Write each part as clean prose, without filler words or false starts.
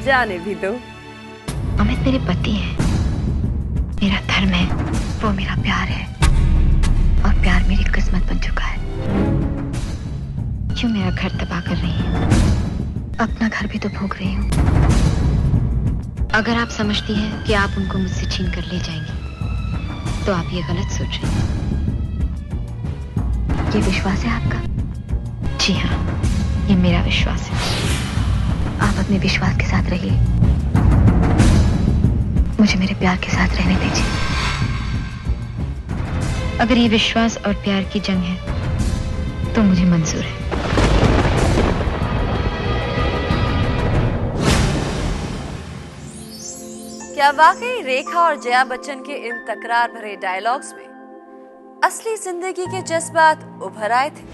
जाने भी दो। अमित मेरे पति हैं, मेरा धर्म है, वो मेरा प्यार है और प्यार मेरी किस्मत बन चुका है। क्यों मेरा घर तबाह कर रही है? अपना घर भी तो भोग रही हूँ। अगर आप समझती हैं कि आप उनको मुझसे छीन कर ले जाएंगी तो आप ये गलत सोच रही हैं। ये विश्वास है आपका? जी हाँ, ये मेरा विश्वास है। आप अपने विश्वास के साथ रहिए, मुझे मेरे प्यार के साथ रहने दीजिए। अगर ये विश्वास और प्यार की जंग है तो मुझे मंजूर है। क्या वाकई रेखा और जया बच्चन के इन तकरार भरे डायलॉग्स में असली जिंदगी के जज्बात उभर आए थे?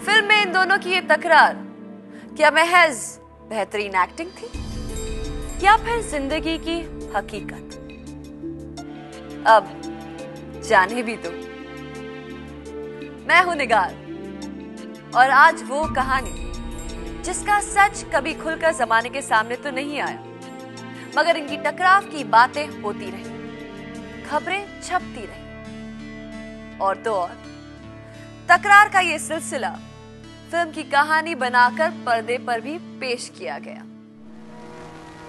फिल्म में इन दोनों की ये तकरार क्या महज बेहतरीन एक्टिंग थी या फिर जिंदगी की हकीकत? अब जाने भी दो। मैं हूं निगार और आज वो कहानी जिसका सच कभी खुलकर जमाने के सामने तो नहीं आया, मगर इनकी टकराव की बातें होती रही, खबरें छपती रही और तो और तकरार का ये सिलसिला फिल्म की कहानी बनाकर पर्दे पर भी पेश किया गया।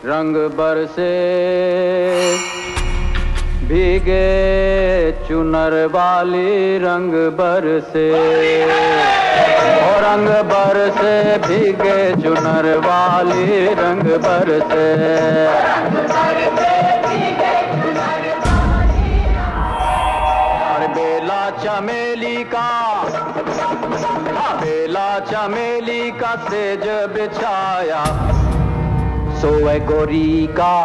रंग बरसे भीगे चुनर वाली, रंग बरसे और रंग बरसे भीगे चुनर वाली, रंग बरसे। हर बेला चमेली का, बेला चमेली का सेज बिछाया, सोए गोरी का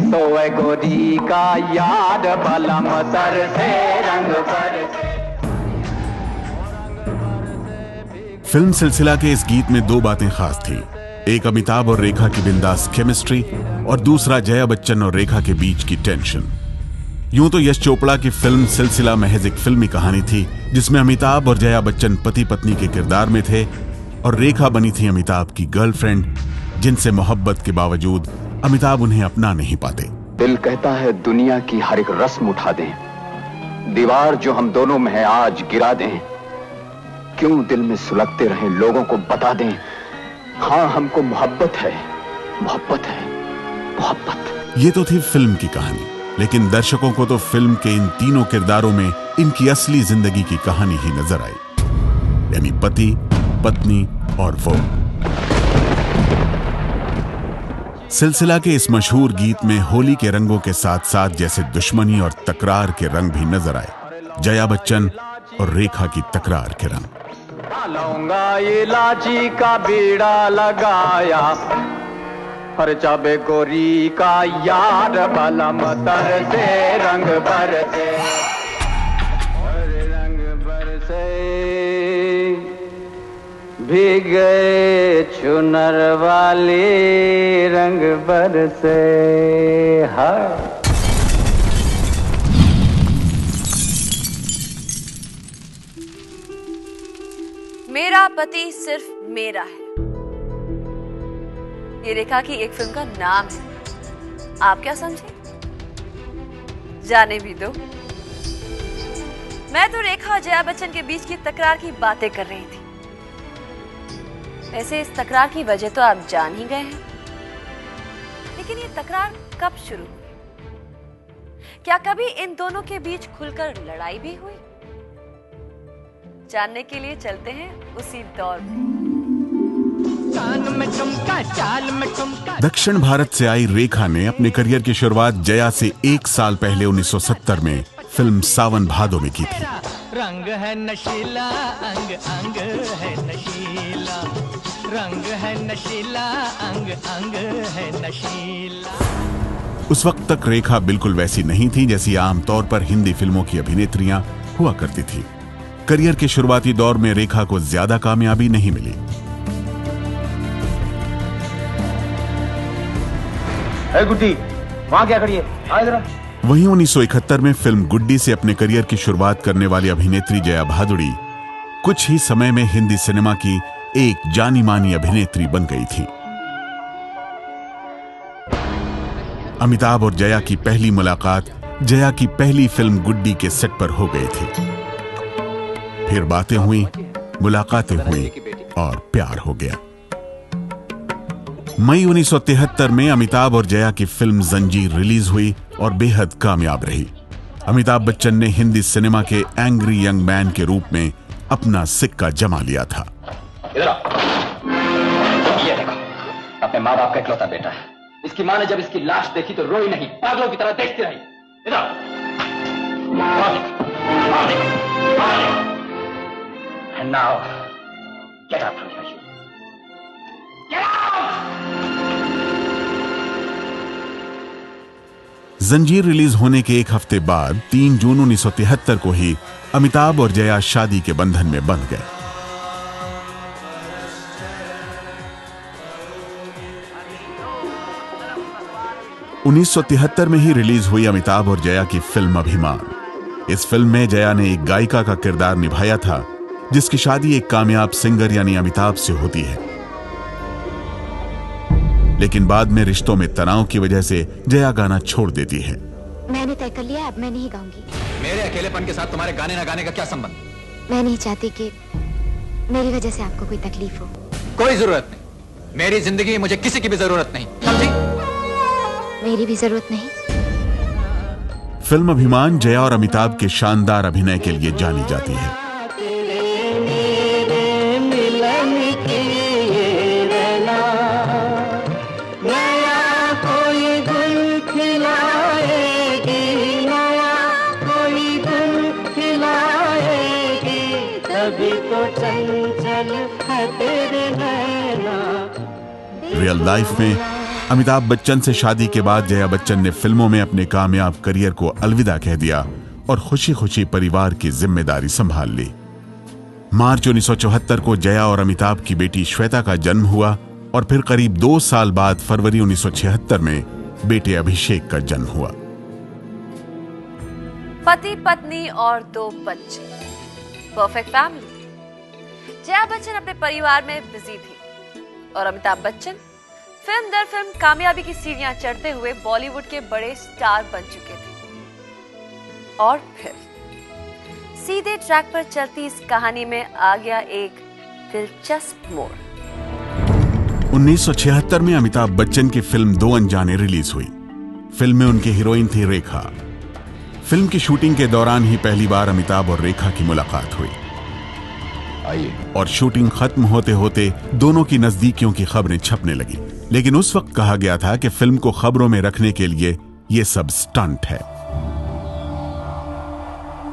सोए गोरी का याद बलम तर से, रंग बरसे। फिल्म सिलसिला के इस गीत में दो बातें खास थी। एक अमिताभ और रेखा की बिंदास केमिस्ट्री और दूसरा जया बच्चन और रेखा के बीच की टेंशन। यूं तो यश चोपड़ा की फिल्म सिलसिला महज एक फिल्मी कहानी थी जिसमें अमिताभ और जया बच्चन पति पत्नी के किरदार में थे और रेखा बनी थी अमिताभ की गर्लफ्रेंड, जिनसे मोहब्बत के बावजूद अमिताभ उन्हें अपना नहीं पाते। दिल कहता है दुनिया की हर एक रस्म उठा दें, दीवार जो हम दोनों में है आज गिरा दें। क्यों दिल में सुलगते रहें, लोगों को बता दें, हाँ हमको मोहब्बत है, मोहब्बत है, मोहब्बत। ये तो थी फिल्म की कहानी, लेकिन दर्शकों को तो फिल्म के इन तीनों किरदारों में इनकी असली जिंदगी की कहानी ही नजर आई, यानी पति, पत्नी और वो। सिलसिला के इस मशहूर गीत में होली के रंगों के साथ साथ जैसे दुश्मनी और तकरार के रंग भी नजर आए। जया बच्चन और रेखा की तकरार के रंग। लौंगा इलाची का बीड़ा लगाया, हर चाबे गोरी का यार बलम तर से, रंग बरसे रंग बरसे भीगे चुनर वाली, रंग बरसे। हाँ, मेरा पति सिर्फ मेरा है, ये रेखा की एक फिल्म का नाम है। आप क्या समझे? जाने भी दो। मैं तो रेखा और जया बच्चन के बीच की तकरार की बातें कर रही थी। वैसे इस तकरार की वजह तो आप जान ही गए हैं, लेकिन ये तकरार कब शुरू हुई? क्या कभी इन दोनों के बीच खुलकर लड़ाई भी हुई? जानने के लिए चलते हैं उसी दौर में। दक्षिण भारत से आई रेखा ने अपने करियर की शुरुआत जया से 1 साल पहले 1970 में फिल्म सावन भादो में की थी। रंग है नशीला, अंग अंग है नशीला, रंग है नशीला, अंग अंग है नशीला। उस वक्त तक रेखा बिल्कुल वैसी नहीं थी जैसी आमतौर पर हिंदी फिल्मों की अभिनेत्रियां हुआ करती थी। करियर के शुरुआती दौर में रेखा को ज्यादा कामयाबी नहीं मिली। गुड्डी, वहां क्या खड़ी है? आ जरा। वहीं 1971 में फिल्म गुड्डी से अपने करियर की शुरुआत करने वाली अभिनेत्री जया भादुड़ी कुछ ही समय में हिंदी सिनेमा की एक जानी मानी अभिनेत्री बन गई थी। अमिताभ और जया की पहली मुलाकात जया की पहली फिल्म गुड्डी के सेट पर हो गई थी। फिर बातें हुई, मुलाकातें हुई और प्यार हो गया। मई 1973 में अमिताभ और जया की फिल्म जंजीर रिलीज हुई और बेहद कामयाब रही। अमिताभ बच्चन ने हिंदी सिनेमा के एंग्री यंग मैन के रूप में अपना सिक्का जमा लिया था। इधर आओ। ये देखो, अपने माँ बाप का इकलौता बेटा है। इसकी माँ ने जब इसकी लाश देखी तो रोई नहीं, पागलों की तरह देखती रही। इधर आओ। And now, get out from here. Get out! जंजीर रिलीज होने के एक हफ्ते बाद 3 जून 1973 को ही अमिताभ और जया शादी के बंधन में बंध गए। उन्नीस में ही रिलीज हुई अमिताभ और जया की फिल्म अभिमान। इस फिल्म में जया ने एक गायिका का किरदार निभाया था जिसकी शादी एक कामयाब सिंगर यानी अमिताभ से होती है। लेकिन बाद में रिश्तों में तनाव की वजह से जया गाना छोड़ देती है। मैंने तय कर लिया, अब मैं नहीं गाऊंगी। मेरे अकेलेपन के साथ तुम्हारे गाने ना गाने का क्या संबंध? मैं नहीं चाहती कि मेरी वजह से आपको कोई तकलीफ हो। कोई जरूरत नहीं। मेरी जिंदगी मुझे किसी की भी जरूरत नहीं, समझी? मेरी भी जरूरत नहीं। फिल्म अभिमान जया और अमिताभ के शानदार अभिनय के लिए जानी जाती है। रियल लाइफ में अमिताभ बच्चन से शादी के बाद जया बच्चन ने फिल्मों में अपने कामयाब करियर को अलविदा कह दिया और खुशी खुशी परिवार की जिम्मेदारी संभाल ली। मार्च 1974 को जया और अमिताभ की बेटी श्वेता का जन्म हुआ और फिर करीब 2 साल बाद फरवरी 1976 में बेटे अभिषेक का जन्म हुआ। पति पत्नी और 2 बच्चे, परफेक्ट फैमिली। जया बच्चन अपने परिवार में बिजी थी और अमिताभ बच्चन फिल्म दर फिल्म कामयाबी की सीढ़ियां चढ़ते हुए बॉलीवुड के बड़े स्टार बन चुके थे। और फिर सीधे ट्रैक पर चलती इस कहानी में आ गया एक दिलचस्प मोड़। 1976 में अमिताभ बच्चन की फिल्म 2 अनजाने रिलीज हुई। फिल्म में उनकी हीरोइन थी रेखा। फिल्म की शूटिंग के दौरान ही पहली बार अमिताभ और रेखा की मुलाकात हुई और शूटिंग खत्म होते होते दोनों की नजदीकियों की खबरें छपने लगी। लेकिन उस वक्त कहा गया था कि फिल्म को खबरों में रखने के लिए यह सब स्टंट है।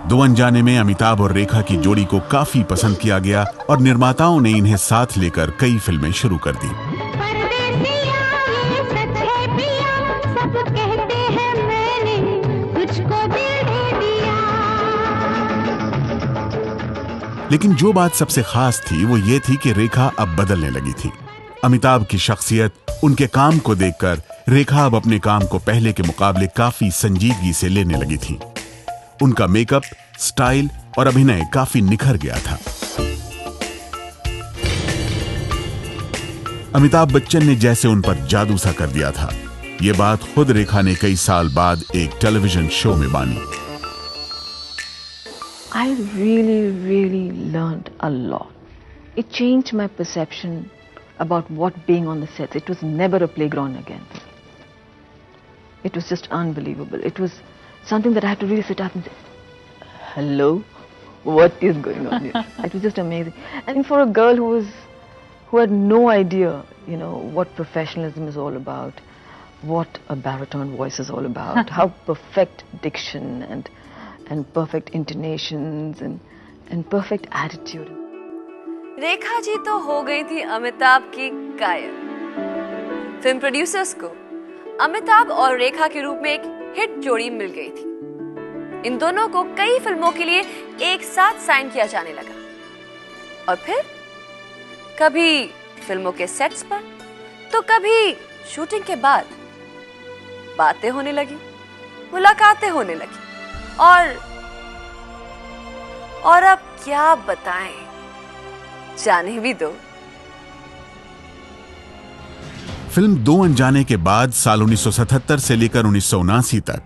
2 अनजाने में अमिताभ और रेखा की जोड़ी को काफी पसंद किया गया और निर्माताओं ने इन्हें साथ लेकर कई फिल्में शुरू कर दी। लेकिन जो बात सबसे खास थी वो ये थी कि रेखा अब बदलने लगी थी। अमिताभ की शख्सियत, उनके काम को देखकर रेखा अब अपने काम को पहले के मुकाबले काफी संजीदगी से लेने लगी थी। उनका मेकअप, स्टाइल और अभिनय काफी निखर गया था। अमिताभ बच्चन ने जैसे उन पर जादू सा कर दिया था। ये बात खुद रेखा ने कई साल बाद एक टेलीविजन शो में मानी। I really learned a lot. It changed my perception about what being on the sets. It was never a playground again. It was just unbelievable. It was something that I had to really sit up and say, hello, what is going on here? It was just amazing. And for a girl who had no idea, you know, what professionalism is all about, what a baritone voice is all about, how perfect diction and perfect intonations and perfect attitude. Rekha ji तो हो गई थी अमिताभ की कायल। Film producers को अमिताभ और रेखा के रूप में एक हिट जोड़ी मिल गई थी। इन दोनों को कई फिल्मों के लिए एक साथ साइन किया जाने लगा और फिर कभी फिल्मों के सेट्स पर तो कभी शूटिंग के बाद बातें होने लगी, मुलाकातें होने लगी और अब क्या बताएं, जाने भी दो फिल्म दो अनजाने के बाद साल 1977 से लेकर 1979 तक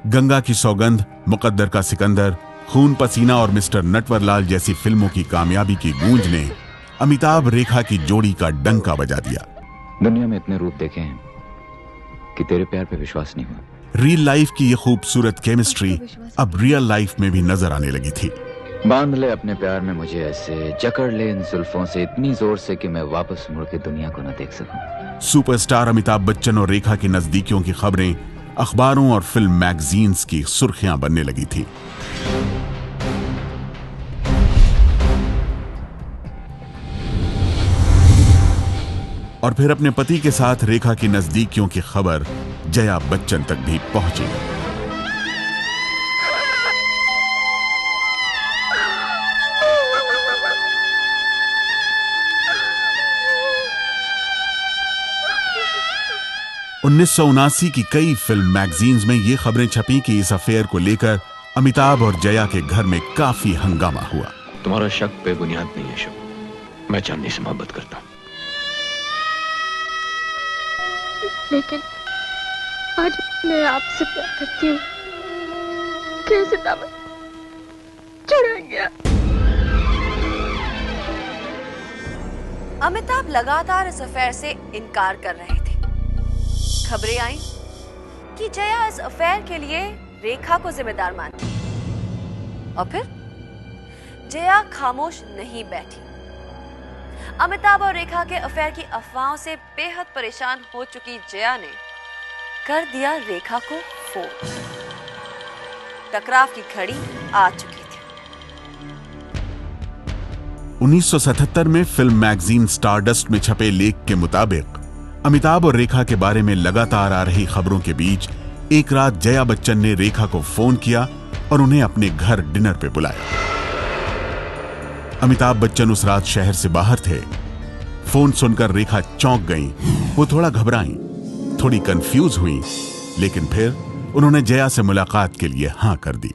गंगा की सौगंध, मुकद्दर का सिकंदर, खून पसीना और मिस्टर नटवरलाल जैसी फिल्मों की कामयाबी की गूंज ने अमिताभ रेखा की जोड़ी का डंका बजा दिया। दुनिया में इतने रूप देखे हैं कि तेरे प्यार पे विश्वास नहीं हुआ। रियल लाइफ की ये खूबसूरत केमिस्ट्री अब रियल लाइफ में भी नजर आने लगी थी। बांध ले अपने प्यार में मुझे ऐसे, जकड़ ले इन जुल्फों से इतनी जोर से कि मैं वापस मुड़ के दुनिया को न देख सकूं। सुपरस्टार अमिताभ बच्चन और रेखा की नजदीकियों की खबरें अखबारों और फिल्म मैगजीन्स की सुर्खियां बनने लगी थी। और फिर अपने पति के साथ रेखा की नजदीकियों की खबर जया बच्चन तक भी पहुंची। उन्नीस की कई फिल्म मैगजीन्स में ये खबरें छपी कि इस अफेयर को लेकर अमिताभ और जया के घर में काफी हंगामा हुआ। तुम्हारा शक पे बुनियाद नहीं है शुभ, मैं चांदनी से मोहब्बत करता हूं। लेकिन आज मैं आपसे प्यार करती हूँ। कैसे दामन चढ़ा गया। अमिताभ लगातार इस अफेयर से इनकार कर रहे थे। खबरें आई कि जया इस अफेयर के लिए रेखा को जिम्मेदार मानती। और फिर जया खामोश नहीं बैठी। अमिताभ और रेखा के अफेयर की अफवाहों से बेहद परेशान हो चुकी जया ने कर दिया रेखा को फोन। टकराव की घड़ी आ चुकी थी। 1977 में फिल्म मैगजीन स्टारडस्ट में छपे लेख के मुताबिक अमिताभ और रेखा के बारे में लगातार आ रही खबरों के बीच एक रात जया बच्चन ने रेखा को फोन किया और उन्हें अपने घर डिनर पे बुलाया। अमिताभ बच्चन उस रात शहर से बाहर थे। फोन सुनकर रेखा चौंक गईं। वो थोड़ा घबराईं, थोड़ी कंफ्यूज हुईं, लेकिन फिर उन्होंने जया से मुलाकात के लिए हां कर दी।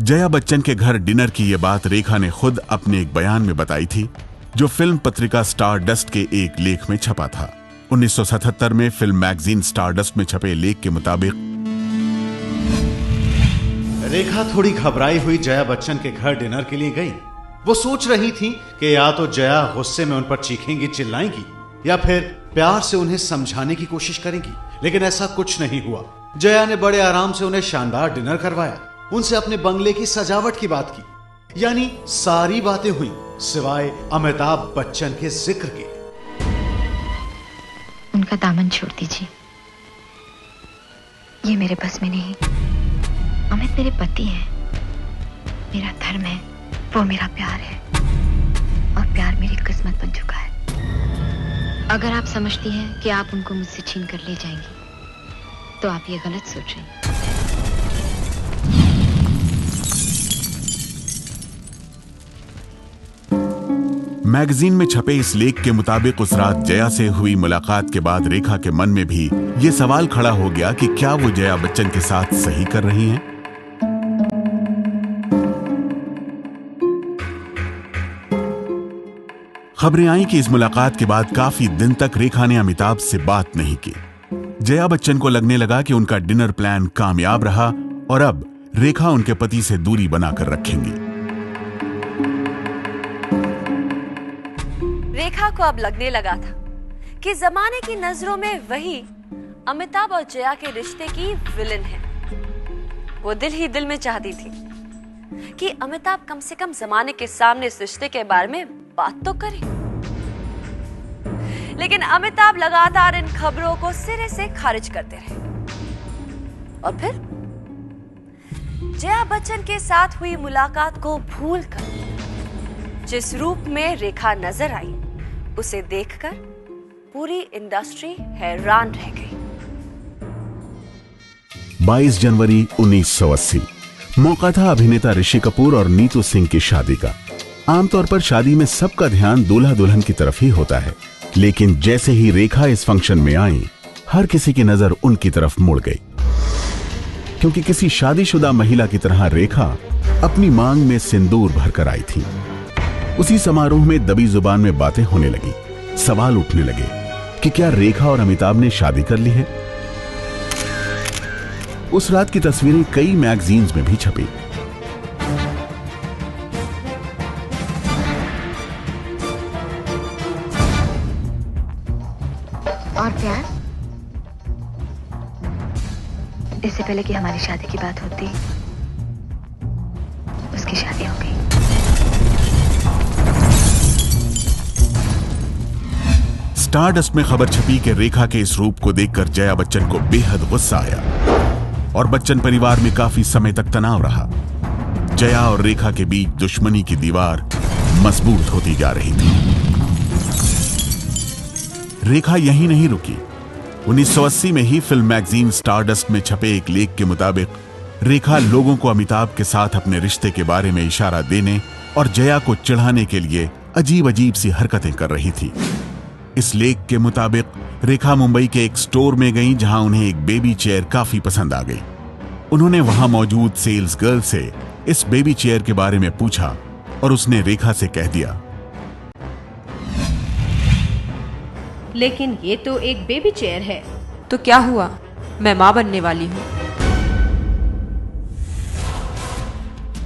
जया बच्चन के घर डिनर की यह बात रेखा ने खुद अपने एक बयान में बताई थी, जो फिल्म पत्रिका स्टारडस्ट के एक लेख में छपा था। 1977 में फिल्म मैगजीन स्टारडस्ट में छपे लेख के मुताबिक रेखा थोड़ी घबराई हुई जया बच्चन के घर डिनर के लिए गई। वो सोच रही थी कि या तो जया गुस्से में उन पर चीखेंगी, चिल्लाएंगी, या फिर प्यार से उन्हें समझाने की कोशिश करेंगी, लेकिन ऐसा कुछ नहीं हुआ। जया ने बड़े आराम से उन्हें शानदार डिनर करवाया, उनसे अपने बंगले की सजावट की बात की, यानी सारी बातें हुई सिवाय अमिताभ बच्चन के जिक्र के। उनका दामन छोड़ दीजिए, ये मेरे बस में नहीं। अमित मेरे पति हैं, मेरा धर्म है, वो मेरा प्यार है, और प्यार मेरी किस्मत बन चुका है। अगर आप समझती हैं कि आप उनको मुझसे छीन कर ले जाएंगी, तो आप ये गलत सोच रही हैं। मैगजीन में छपे इस लेख के मुताबिक उस रात जया से हुई मुलाकात के बाद रेखा के मन में भी ये सवाल खड़ा हो गया कि क्या वो जया बच्चन के साथ सही कर रही हैं? खबरें आई कि इस मुलाकात के बाद काफी दिन तक रेखा ने अमिताभ से बात नहीं की। जया बच्चन को लगने लगा कि उनका डिनर प्लान कामयाब रहा और अब रेखा उनके पति से दूरी बनाकर रखेंगी। रेखा को अब लगने लगा था कि जमाने की नजरों में वही अमिताभ और जया के रिश्ते की विलन है। वो दिल ही दिल में चाहती थी कि अमिताभ कम से कम जमाने के सामने इस रिश्ते के बारे में बात तो करे। लेकिन अमिताभ लगातार इन खबरों को सिरे से खारिज करते रहे। और फिर जया बच्चन के साथ हुई मुलाकात को भूलकर जिस रूप में रेखा नजर आई, उसे देखकर पूरी इंडस्ट्री हैरान रह गई। 22 जनवरी 1980 मौका था अभिनेता ऋषि कपूर और नीतू सिंह की शादी का। आमतौर पर शादी में सबका ध्यान दूल्हा दुल्हन की तरफ ही होता है, लेकिन जैसे ही रेखा इस फंक्शन में आई, हर किसी की नजर उनकी तरफ मुड़ गई, क्योंकि किसी शादीशुदा महिला की तरह रेखा अपनी मांग में सिंदूर भरकर आई थी। उसी समारोह में दबी जुबान में बातें होने लगी। सवाल उठने लगे कि क्या रेखा और अमिताभ ने शादी कर ली है। उस रात की तस्वीरें कई मैगजीन्स में भी छपी। और प्यार, इससे पहले कि हमारी शादी की बात होती, उसकी शादी हो गई। स्टारडस्ट में खबर छपी कि रेखा के इस रूप को देखकर जया बच्चन को बेहद गुस्सा आया और बच्चन परिवार में काफी समय तक तनाव रहा। जया और रेखा के बीच दुश्मनी की दीवार मजबूत होती जा रही थी। रेखा यहीं नहीं रुकी। 1980 में ही फिल्म मैगजीन स्टारडस्ट में छपे एक लेख के मुताबिक रेखा लोगों को अमिताभ के साथ अपने रिश्ते के बारे में इशारा देने और जया को चिढ़ाने के लिए अजीब अजीब सी हरकतें कर रही थी। इस लेख के मुताबिक रेखा मुंबई के एक स्टोर में गई जहां उन्हें एक बेबी चेयर काफी पसंद आ गई। उन्होंने वहां मौजूद सेल्स गर्ल से इस बेबी चेयर के बारे में पूछा और उसने रेखा से कह दिया, लेकिन ये तो एक बेबी चेयर है। तो क्या हुआ, मैं मां बनने वाली हूं।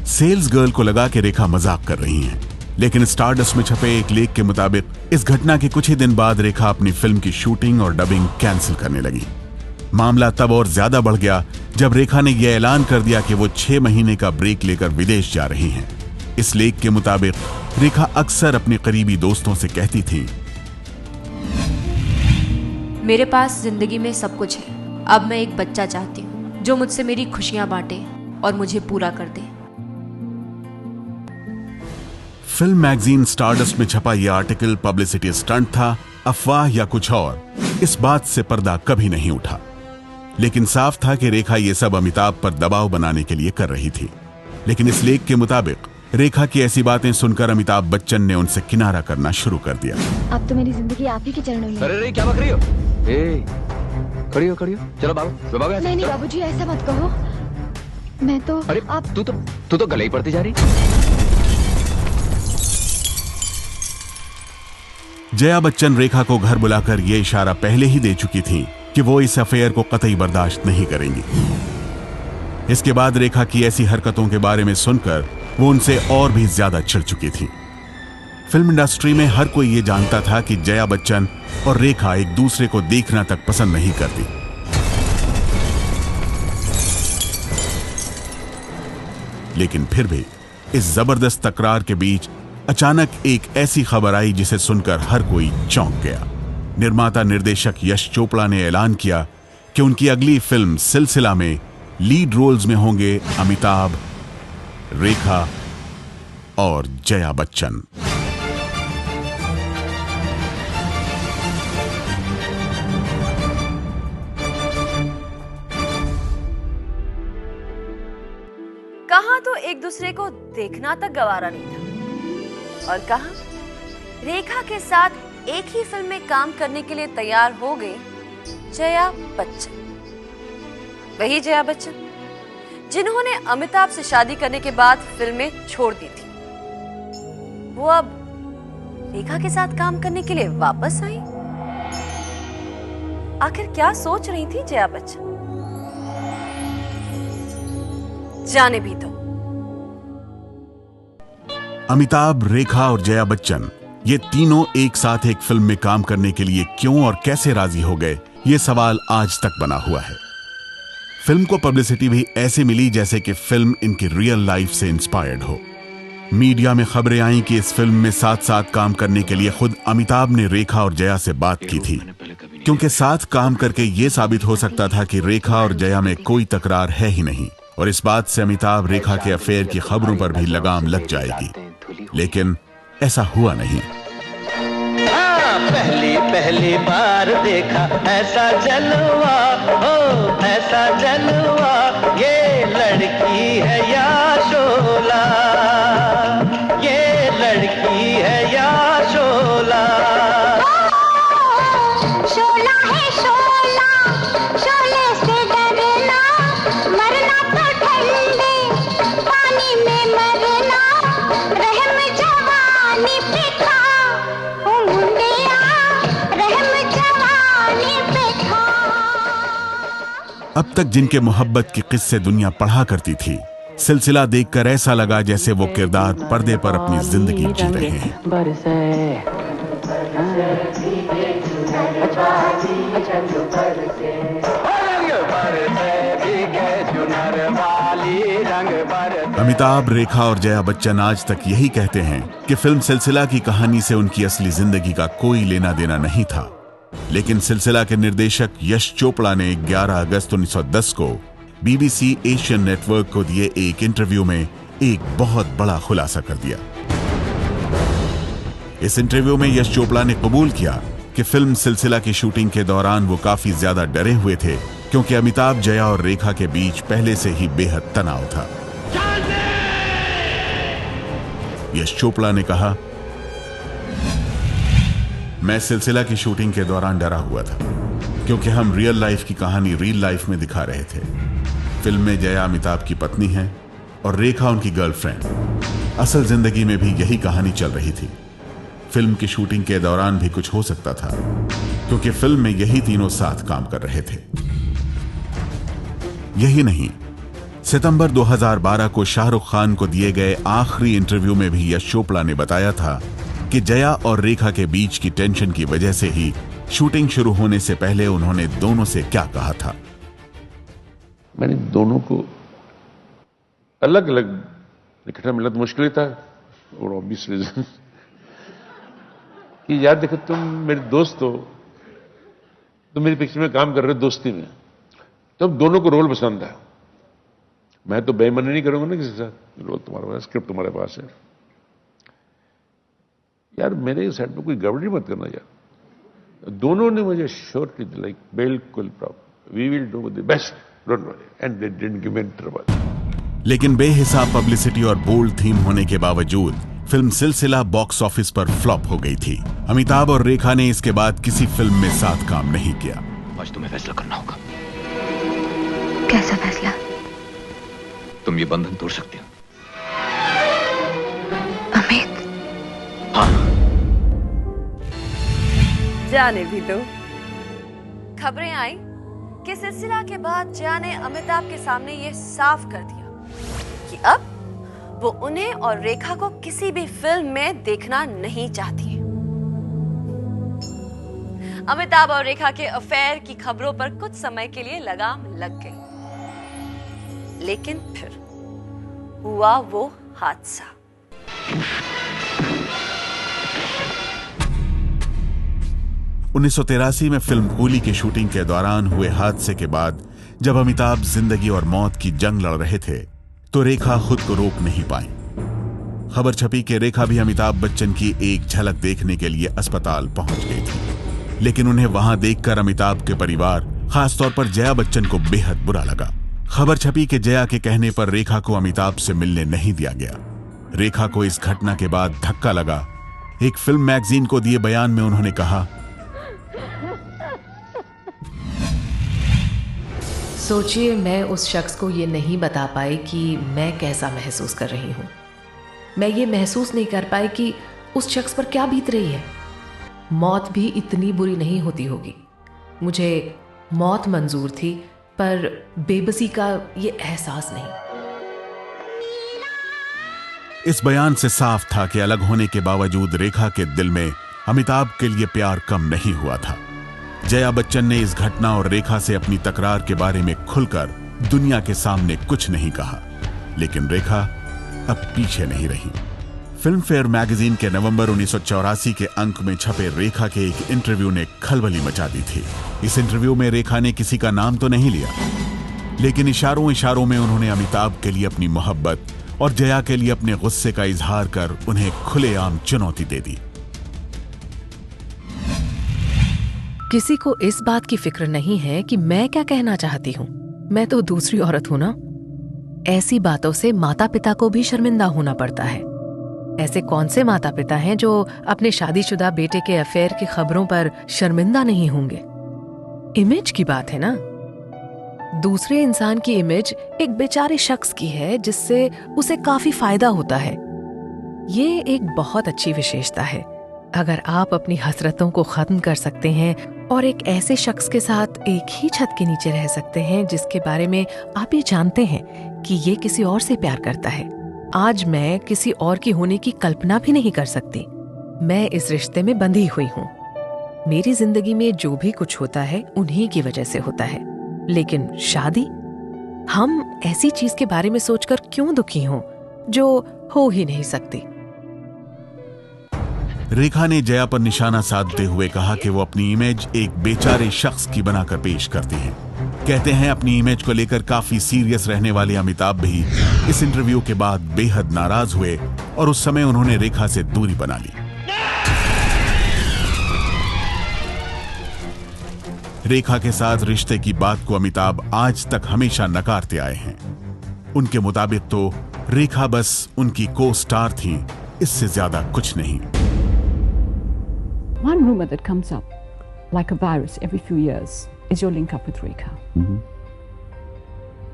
सेल्स गर्ल को लगा कि रेखा मजाक कर रही हैं, लेकिन स्टारडस्ट में छपे एक लेख के मुताबिक इस घटना के कुछ ही दिन बाद रेखा अपनी फिल्म की शूटिंग और डबिंग कैंसिल करने लगी। मामला तब और ज्यादा बढ़ गया जब रेखा ने यह ऐलान कर दिया कि वो 6 महीने का ब्रेक लेकर विदेश जा रही हैं। इस लेख के मुताबिक रेखा अक्सर अपने करीबी दोस्तों से कहती थी, मेरे पास जिंदगी में सब कुछ है। अब मैं एक बच्चा चाहती हूँ जो मुझसे मेरी खुशियां बांटे और मुझे पूरा कर दे। फिल्म मैगजीन स्टारडस्ट में छपा यह आर्टिकल पब्लिसिटी स्टंट था, अफवाह या कुछ और, इस बात से पर्दा कभी नहीं उठा। लेकिन साफ था कि रेखा ये सब अमिताभ पर दबाव बनाने के लिए कर रही थी। लेकिन इस लेख के मुताबिक रेखा की ऐसी बातें सुनकर अमिताभ बच्चन ने उनसे किनारा करना शुरू कर दिया। अब तो मेरी जिंदगी आप ही के चरणों में। अरे क्या बक रही हो? खड़ी हो चलो बाबू। नहीं बाबूजी, ऐसा मत कहो। मैं तो अरे आप तू तो गले ही पड़ती जा रही। जया बच्चन रेखा को घर बुलाकर यह इशारा पहले ही दे चुकी थी कि वो इस अफेयर को कतई बर्दाश्त नहीं करेंगी। इसके बाद रेखा की ऐसी हरकतों के बारे में सुनकर वो उनसे और भी ज्यादा चिढ़ चुकी थी। फिल्म इंडस्ट्री में हर कोई ये जानता था कि जया बच्चन और रेखा एक दूसरे को देखना तक पसंद नहीं करती। लेकिन फिर भी इस जबरदस्त तकरार के बीच अचानक एक ऐसी खबर आई जिसे सुनकर हर कोई चौंक गया। निर्माता निर्देशक यश चोपड़ा ने ऐलान किया कि उनकी अगली फिल्म सिलसिला में लीड रोल्स में होंगे अमिताभ, रेखा और जया बच्चन। कहां तो एक दूसरे को देखना तक गवारा नहीं था, और कहां रेखा के साथ एक ही फिल्म में काम करने के लिए तैयार हो गई जया बच्चन। वही जया बच्चन जिन्होंने अमिताभ से शादी करने के बाद फिल्में छोड़ दी थी, वो अब रेखा के साथ काम करने के लिए वापस आई। आखिर क्या सोच रही थी जया बच्चन? जाने भी दो। अमिताभ, रेखा और जया बच्चन ये तीनों एक साथ एक फिल्म में काम करने के लिए क्यों और कैसे राजी हो गए, ये सवाल आज तक बना हुआ है। फिल्म को पब्लिसिटी भी ऐसे मिली जैसे कि फिल्म इनकी रियल लाइफ से इंस्पायर्ड हो। मीडिया में खबरें आईं कि इस फिल्म में साथ साथ काम करने के लिए खुद अमिताभ ने रेखा और जया से बात की थी, क्योंकि साथ काम करके यह साबित हो सकता था कि रेखा और जया में कोई तकरार है ही नहीं, और इस बात से अमिताभ रेखा के अफेयर की खबरों पर भी लगाम लग जाएगी। लेकिन ऐसा हुआ नहीं। पहली बार देखा ऐसा जलवा, हो ऐसा जलवा, ये लड़की है या शोला, ये लड़की है या शोला। शोला है शोला, शोले से डरना, मरना तो ठंडे पानी में मरना, रहम जवानी पे खा ओ मुंडिया। अब तक जिनके मोहब्बत के किस्से दुनिया पढ़ा करती थी, सिलसिला देखकर ऐसा लगा जैसे वो किरदार पर्दे पर अपनी जिंदगी जी रहे हैं। अमिताभ, रेखा और जया बच्चन आज तक यही कहते हैं कि फिल्म सिलसिला की कहानी से उनकी असली जिंदगी का कोई लेना देना नहीं था। लेकिन सिलसिला के निर्देशक यश चोपड़ा ने 11 अगस्त 1910 को BBC एशियन नेटवर्क को दिए एक इंटरव्यू में एक बहुत बड़ा खुलासा कर दिया। इस इंटरव्यू में यश चोपड़ा ने कबूल किया कि फिल्म सिलसिला की शूटिंग के दौरान वो काफी ज्यादा डरे हुए थे, क्योंकि अमिताभ, जया और रेखा के बीच पहले से ही बेहद तनाव था। यश चोपड़ा ने कहा, मैं सिलसिला की शूटिंग के दौरान डरा हुआ था, क्योंकि हम रियल लाइफ की कहानी रियल लाइफ में दिखा रहे थे। फिल्म में जया अमिताभ की पत्नी है और रेखा उनकी गर्लफ्रेंड। असल जिंदगी में भी यही कहानी चल रही थी। फिल्म की शूटिंग के दौरान भी कुछ हो सकता था, क्योंकि फिल्म में यही तीनों साथ काम कर रहे थे। यही नहीं, सितंबर 2012 को शाहरुख खान को दिए गए आखिरी इंटरव्यू में भी यश चोपड़ा ने बताया था कि जया और रेखा के बीच की टेंशन की वजह से ही शूटिंग शुरू होने से पहले उन्होंने दोनों से क्या कहा था। मैंने दोनों को अलग अलग इकट्ठा मिला तो मुश्किल था, और ऑब्वियस रीजन कि यार देखो, तुम मेरे दोस्त हो, तुम मेरी पिक्चर में काम कर रहे हो दोस्ती में, तो दोनों को रोल पसंद है। मैं तो बेईमानी नहीं करूंगा ना किसी के साथ। रोल तुम्हारे पास, स्क्रिप्ट तुम्हारे पास है, यार मेरे सेट में कोई गड़बड़ी मत करना यार। दोनों ने मुझे श्योरली लाइक बिल्कुल proper, we will do the best, don't worry, and they didn't give me trouble. लेकिन बेहिसाब पब्लिसिटी और बोल्ड थीम होने के बावजूद फिल्म सिलसिला बॉक्स ऑफिस पर फ्लॉप हो गई थी। अमिताभ और रेखा ने इसके बाद किसी फिल्म में साथ काम नहीं किया। आज तुम्हें फैसला करना होगा। कैसा फैसला? तुम ये बंधन तोड़ सकते हो। अमित, जाने भी दो। खबरें आई कि सिलसिला के बाद जया ने अमिताभ के सामने ये साफ कर दिया कि अब वो उन्हें और रेखा को किसी भी फिल्म में देखना नहीं चाहती है। अमिताभ और रेखा के अफेयर की खबरों पर कुछ समय के लिए लगाम लग गई, लेकिन फिर हुआ वो हादसा। उन्नीस 1983 में फिल्म कूली की शूटिंग के दौरान हुए हादसे के बाद जब अमिताभ जिंदगी और मौत की जंग लड़ रहे थे, तो रेखा खुद को रोक नहीं पाई। खबर छपी कि रेखा भी अमिताभ बच्चन की एक झलक देखने के लिए अस्पताल पहुंच गई थी, लेकिन उन्हें वहां देखकर अमिताभ के परिवार, खासतौर पर जया बच्चन को बेहद बुरा लगा। खबर छपी कि जया के कहने पर रेखा को अमिताभ से मिलने नहीं दिया गया। रेखा को इस घटना के बाद धक्का लगा। एक फिल्म मैगजीन को दिए बयान में उन्होंने कहा, सोचिए, मैं उस शख्स को ये नहीं बता पाई कि मैं कैसा महसूस कर रही हूँ। मैं ये महसूस नहीं कर पाई कि उस शख्स पर क्या बीत रही है। मौत भी इतनी बुरी नहीं होती होगी। मुझे मौत मंजूर थी, पर बेबसी का ये एहसास नहीं। इस बयान से साफ था कि अलग होने के बावजूद रेखा के दिल में अमिताभ के लिए प्यार कम नहीं हुआ था। जया बच्चन ने इस घटना और रेखा से अपनी तकरार के बारे में खुलकर दुनिया के सामने कुछ नहीं कहा, लेकिन रेखा अब पीछे नहीं रही। फिल्म फेयर मैगजीन के नवंबर 1984 के अंक में छपे रेखा के एक इंटरव्यू ने खलबली मचा दी थी। इस इंटरव्यू में रेखा ने किसी का नाम तो नहीं लिया, लेकिन इशारों इशारों में उन्होंने अमिताभ के लिए अपनी मोहब्बत और जया के लिए अपने गुस्से का इजहार कर उन्हें खुलेआम चुनौती दे दी। किसी को इस बात की फिक्र नहीं है कि मैं क्या कहना चाहती हूँ। मैं तो दूसरी औरत हूं ना। ऐसी बातों से माता पिता को भी शर्मिंदा होना पड़ता है। ऐसे कौन से माता पिता हैं जो अपने शादीशुदा बेटे के अफेयर की खबरों पर शर्मिंदा नहीं होंगे। इमेज की बात है ना। दूसरे इंसान की इमेज एक बेचारे शख्स की है जिससे उसे काफी फायदा होता है। ये एक बहुत अच्छी विशेषता है। अगर आप अपनी हसरतों को खत्म कर सकते हैं और एक ऐसे शख्स के साथ एक ही छत के नीचे रह सकते हैं जिसके बारे में आप ये जानते हैं कि ये किसी और से प्यार करता है। आज मैं किसी और की होने की कल्पना भी नहीं कर सकती। मैं इस रिश्ते में बंधी हुई हूँ। मेरी जिंदगी में जो भी कुछ होता है उन्हीं की वजह से होता है, लेकिन शादी, हम ऐसी चीज के बारे में सोचकर क्यों दुखी हों जो हो ही नहीं सकती। रेखा ने जया पर निशाना साधते हुए कहा कि वो अपनी इमेज एक बेचारे शख्स की बनाकर पेश करती है। कहते हैं अपनी इमेज को लेकर काफी सीरियस रहने वाले अमिताभ भी इस इंटरव्यू के बाद बेहद नाराज हुए और उस समय उन्होंने रेखा से दूरी बना ली। रेखा के साथ रिश्ते की बात को अमिताभ आज तक हमेशा नकारते आए हैं। उनके मुताबिक तो रेखा बस उनकी को स्टार थी, इससे ज्यादा कुछ नहीं। One rumor that comes up like a virus every few years is your link up with Rekha.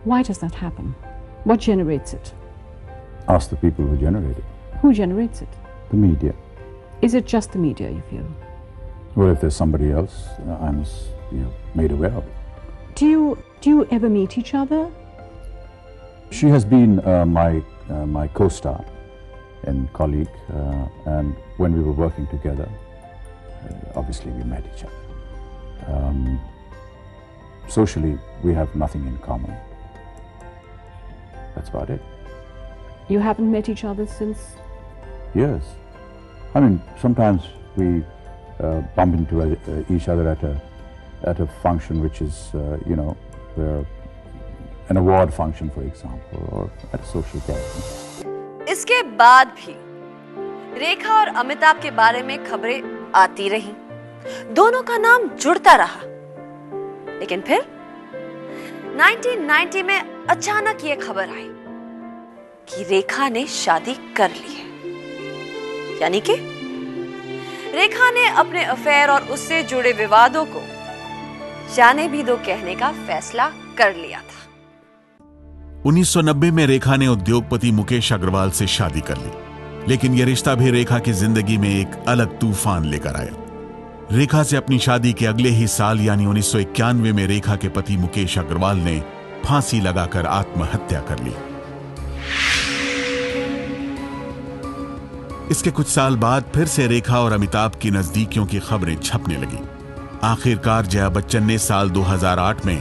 Why does that happen? What generates it? Ask the people who generate it. Who generates it? The media. Is it just the media, you feel? Well, if there's somebody else, I'm made aware of it. Do you ever meet each other? She has been my co-star and colleague, and when we were working together, obviously we met each other. Socially, we have nothing in common. That's about it. You haven't met each other since? Yes. I mean, sometimes we bump into each other at a function which is, where an award function, for example, or at a social gathering. इसके बाद भी रेखा और अमिताभ के बारे में खबरें आती रहीं, दोनों का नाम जुड़ता रहा। लेकिन फिर 1990 में अचानक ये खबर आई कि रेखा ने शादी कर ली है। यानी कि रेखा ने अपने अफेयर और उससे जुड़े विवादों को जाने भी दो कहने का फैसला कर लिया था। 1990 में रेखा ने उद्योगपति मुकेश अग्रवाल से शादी कर ली, लेकिन यह रिश्ता भी रेखा की जिंदगी में एक अलग तूफान लेकर आया। रेखा से अपनी शादी के अगले ही साल यानी 1991 में रेखा के पति मुकेश अग्रवाल ने फांसी लगाकर आत्महत्या कर ली। इसके कुछ साल बाद फिर से रेखा और अमिताभ की नजदीकियों की खबरें छपने लगी। आखिरकार जया बच्चन ने साल 2008 में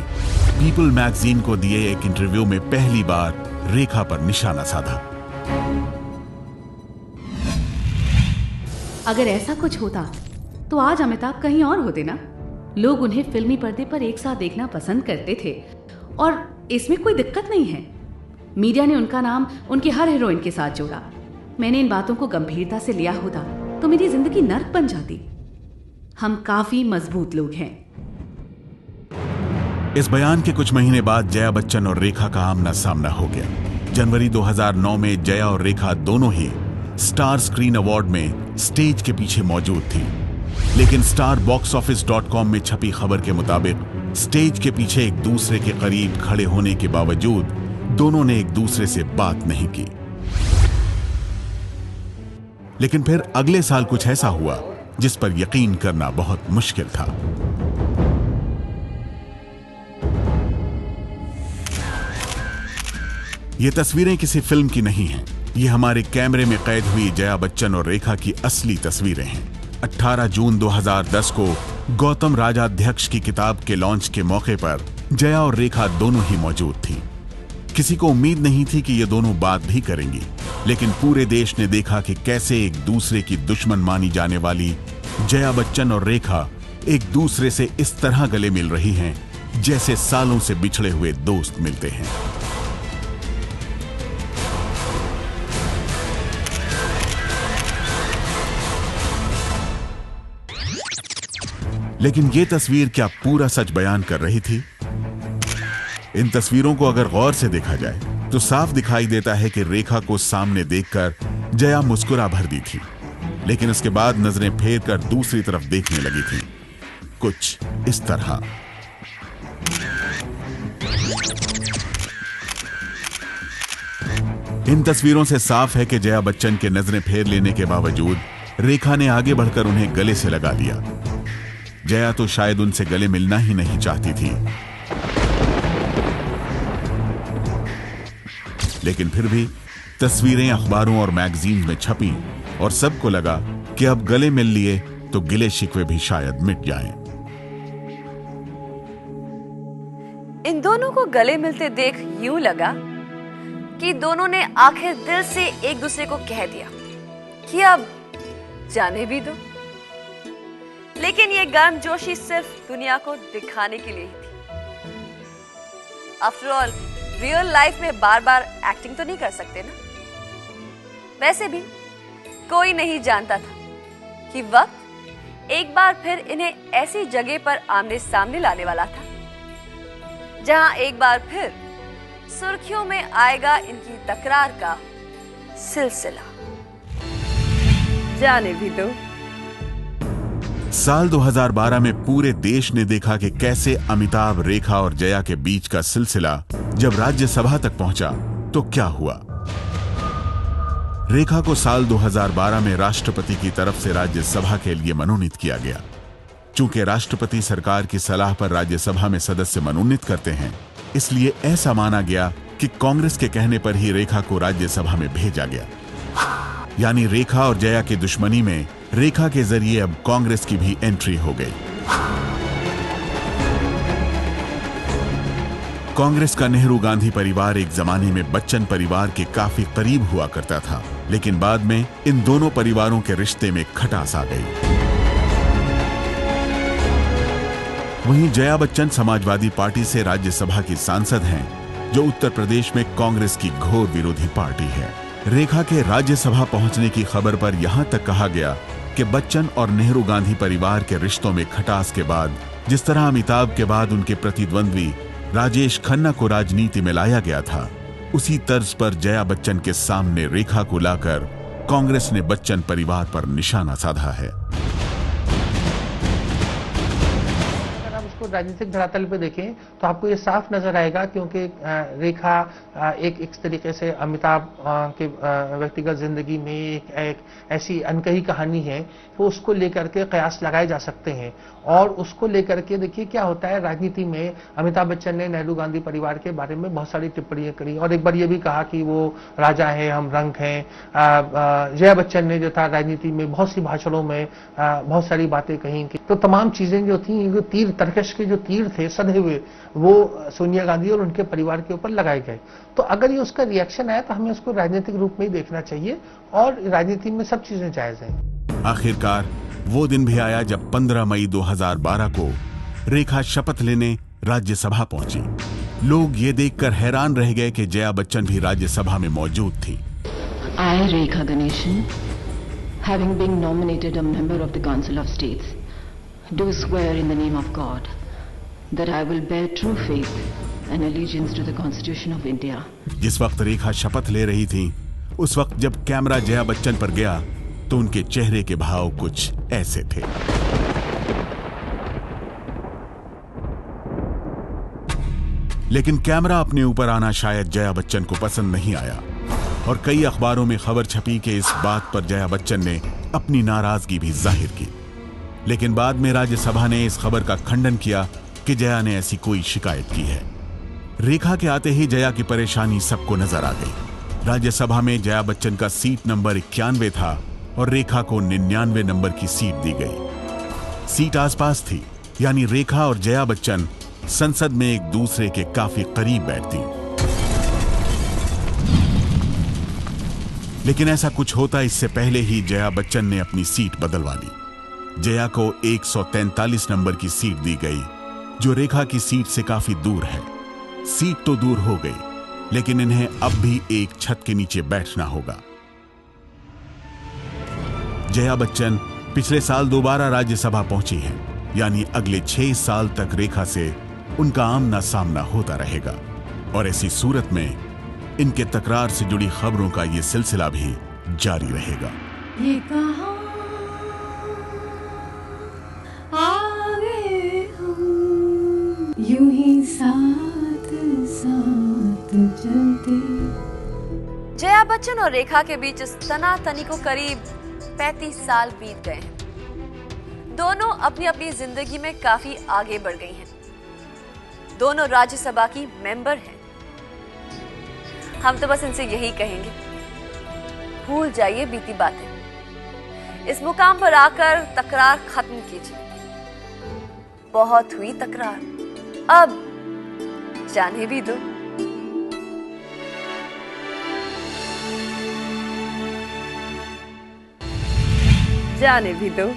पीपल मैगजीन को दिए एक इंटरव्यू में पहली बार रेखा पर निशाना साधा। अगर ऐसा कुछ होता तो आज अमिताभ कहीं और होते ना। लोग उन्हें फिल्मी पर्दे पर एक साथ देखना पसंद करते थे और इसमें कोई दिक्कत नहीं है। मीडिया ने उनका नाम उनकी हर हीरोइन के साथ जोड़ा। मैंने इन बातों को गंभीरता से लिया होता तो मेरी जिंदगी नर्क बन जाती। हम काफी मजबूत लोग हैं। इस बयान के कुछ महीने बाद जया बच्चन और रेखा का आमना सामना हो गया। जनवरी 2009 में जया और रेखा दोनों ही स्टार स्क्रीन अवार्ड में स्टेज के पीछे मौजूद थी, लेकिन starboxoffice.com में छपी खबर के मुताबिक स्टेज के पीछे एक दूसरे के करीब खड़े होने के बावजूद दोनों ने एक दूसरे से बात नहीं की। लेकिन फिर अगले साल कुछ ऐसा हुआ जिस पर यकीन करना बहुत मुश्किल था। ये तस्वीरें किसी फिल्म की नहीं हैं। ये हमारे कैमरे में कैद हुई जया बच्चन और रेखा की असली तस्वीरें हैं। 18 जून 2010 को गौतम राजाध्यक्ष की किताब के लॉन्च के मौके पर जया और रेखा दोनों ही मौजूद थीं। किसी को उम्मीद नहीं थी कि ये दोनों बात भी करेंगी, लेकिन पूरे देश ने देखा कि कैसे एक दूसरे की दुश्मन मानी जाने वाली जया बच्चन और रेखा एक दूसरे से इस तरह गले मिल रही हैं जैसे सालों से बिछड़े हुए दोस्त मिलते हैं। लेकिन ये तस्वीर क्या पूरा सच बयान कर रही थी? इन तस्वीरों को अगर गौर से देखा जाए तो साफ दिखाई देता है कि रेखा को सामने देखकर जया मुस्कुरा भर दी थी, लेकिन उसके बाद नजरें फेर कर दूसरी तरफ देखने लगी थी, कुछ इस तरह। इन तस्वीरों से साफ है कि जया बच्चन के नजरें फेर लेने के बावजूद रेखा ने आगे बढ़कर उन्हें गले से लगा लिया। जया तो शायद उनसे गले मिलना ही नहीं चाहती थी, लेकिन फिर भी तस्वीरें अखबारों और मैगजीन में छपी और सबको लगा कि अब गले मिल लिए तो गिले शिकवे भी शायद मिट जाएं। इन दोनों को गले मिलते देख यूं लगा कि दोनों ने आखिर दिल से एक दूसरे को कह दिया कि अब जाने भी दो। लेकिन ये गर्मजोशी सिर्फ दुनिया को दिखाने के लिए ही थी। आफ्टर ऑल रियल लाइफ में बार बार एक्टिंग तो नहीं कर सकते ना। वैसे भी कोई नहीं जानता था कि वक्त एक बार फिर इन्हें ऐसी जगह पर आमने सामने लाने वाला था जहां एक बार फिर सुर्खियों में आएगा इनकी तकरार का सिलसिला। जाने भी दो। साल 2012 में पूरे देश ने देखा कि कैसे अमिताभ, रेखा और जया के बीच का सिलसिला जब राज्यसभा तक पहुंचा तो क्या हुआ। रेखा को साल 2012 में राष्ट्रपति की तरफ से राज्यसभा के लिए मनोनीत किया गया। चूंकि राष्ट्रपति सरकार की सलाह पर राज्यसभा में सदस्य मनोनीत करते हैं, इसलिए ऐसा माना गया कि कांग्रेस के कहने पर ही रेखा को राज्यसभा में भेजा गया। यानी रेखा और जया की दुश्मनी में रेखा के जरिए अब कांग्रेस की भी एंट्री हो गई। कांग्रेस का नेहरू गांधी परिवार एक जमाने में बच्चन परिवार के काफी करीब हुआ करता था, लेकिन बाद में इन दोनों परिवारों के रिश्ते में खटास आ गई। वहीं जया बच्चन समाजवादी पार्टी से राज्यसभा की सांसद हैं, जो उत्तर प्रदेश में कांग्रेस की घोर विरोधी पार्टी है। रेखा के राज्यसभा पहुंचने की खबर पर यहां तक कहा गया कि बच्चन और नेहरू गांधी परिवार के रिश्तों में खटास के बाद जिस तरह अमिताभ के बाद उनके प्रतिद्वंद्वी राजेश खन्ना को राजनीति में लाया गया था, उसी तर्ज पर जया बच्चन के सामने रेखा को लाकर कांग्रेस ने बच्चन परिवार पर निशाना साधा है। राजनीतिक धरातल पे देखें तो आपको ये साफ नजर आएगा, क्योंकि रेखा एक तरीके से अमिताभ के व्यक्तिगत जिंदगी में एक ऐसी अनकही कहानी है, वो उसको लेकर के कयास लगाए जा सकते हैं। और उसको लेकर के देखिए क्या होता है राजनीति में। अमिताभ बच्चन ने नेहरू गांधी परिवार के बारे में बहुत सारी टिप्पणियां करी और एक बार ये भी कहा कि वो राजा है, हम रंक हैं। जया बच्चन ने जो था राजनीति में बहुत सी भाषणों में बहुत सारी बातें कही। तो तमाम चीजें जो थी, जो तीर तर्कश के जो तीर थे सधे हुए, वो सोनिया गांधी और उनके परिवार के ऊपर लगाए गए। तो अगर ये उसका रिएक्शन आया तो हमें उसको राजनीतिक रूप में ही देखना चाहिए, और राजनीति में सब चीजें जायज हैं। आखिरकार वो दिन भी आया जब 15 मई 2012 को रेखा शपथ लेने राज्यसभा पहुंची। लोग ये देखकर हैरान रह गए कि जया बच्चन भी राज्यसभा में मौजूद थी। I, Rekha Ganeshan, having been nominated a member of the Council of States, do swear in the name of God that I will bear true faith and allegiance to the Constitution of India. जिस वक्त रेखा शपथ ले रही थी, उस वक्त जब camera Jaya Bachchan पर गया तो उनके चेहरे के भाव कुछ ऐसे थे। लेकिन कैमरा अपने ऊपर आना शायद जया बच्चन को पसंद नहीं आया और कई अखबारों में खबर छपी कि इस बात पर जया बच्चन ने अपनी नाराजगी भी जाहिर की। लेकिन बाद में राज्यसभा ने इस खबर का खंडन किया कि जया ने ऐसी कोई शिकायत की है। रेखा के आते ही जया की परेशानी सबको नजर आ गई। राज्यसभा में जया बच्चन का सीट नंबर 91 था और रेखा को 99 नंबर की सीट दी गई। सीट आसपास थी, यानी रेखा और जया बच्चन संसद में एक दूसरे के काफी करीब बैठती। लेकिन ऐसा कुछ होता इससे पहले ही जया बच्चन ने अपनी सीट बदलवा ली। जया को 143 नंबर की सीट दी गई, जो रेखा की सीट से काफी दूर है। सीट तो दूर हो गई, लेकिन इन्हें अब भी एक छत के नीचे बैठना होगा। जया बच्चन पिछले साल दोबारा राज्यसभा पहुंची हैं, यानी अगले 6 साल तक रेखा से उनका आमना सामना होता रहेगा। और ऐसी सूरत में इनके तकरार से जुड़ी खबरों का यह सिलसिला भी जारी रहेगा। ये कहां आगे हम यूं ही साथ साथ चलते। जया बच्चन और रेखा के बीच इस तनातनी को करीब 35 साल बीत गए हैं। दोनों अपनी अपनी जिंदगी में काफी आगे बढ़ गई हैं। दोनों राज्यसभा की मेंबर हैं। हम तो बस इनसे यही कहेंगे, भूल जाइए बीती बातें। इस मुकाम पर आकर तकरार खत्म कीजिए। बहुत हुई तकरार, अब जाने भी दो। जाने भी दो।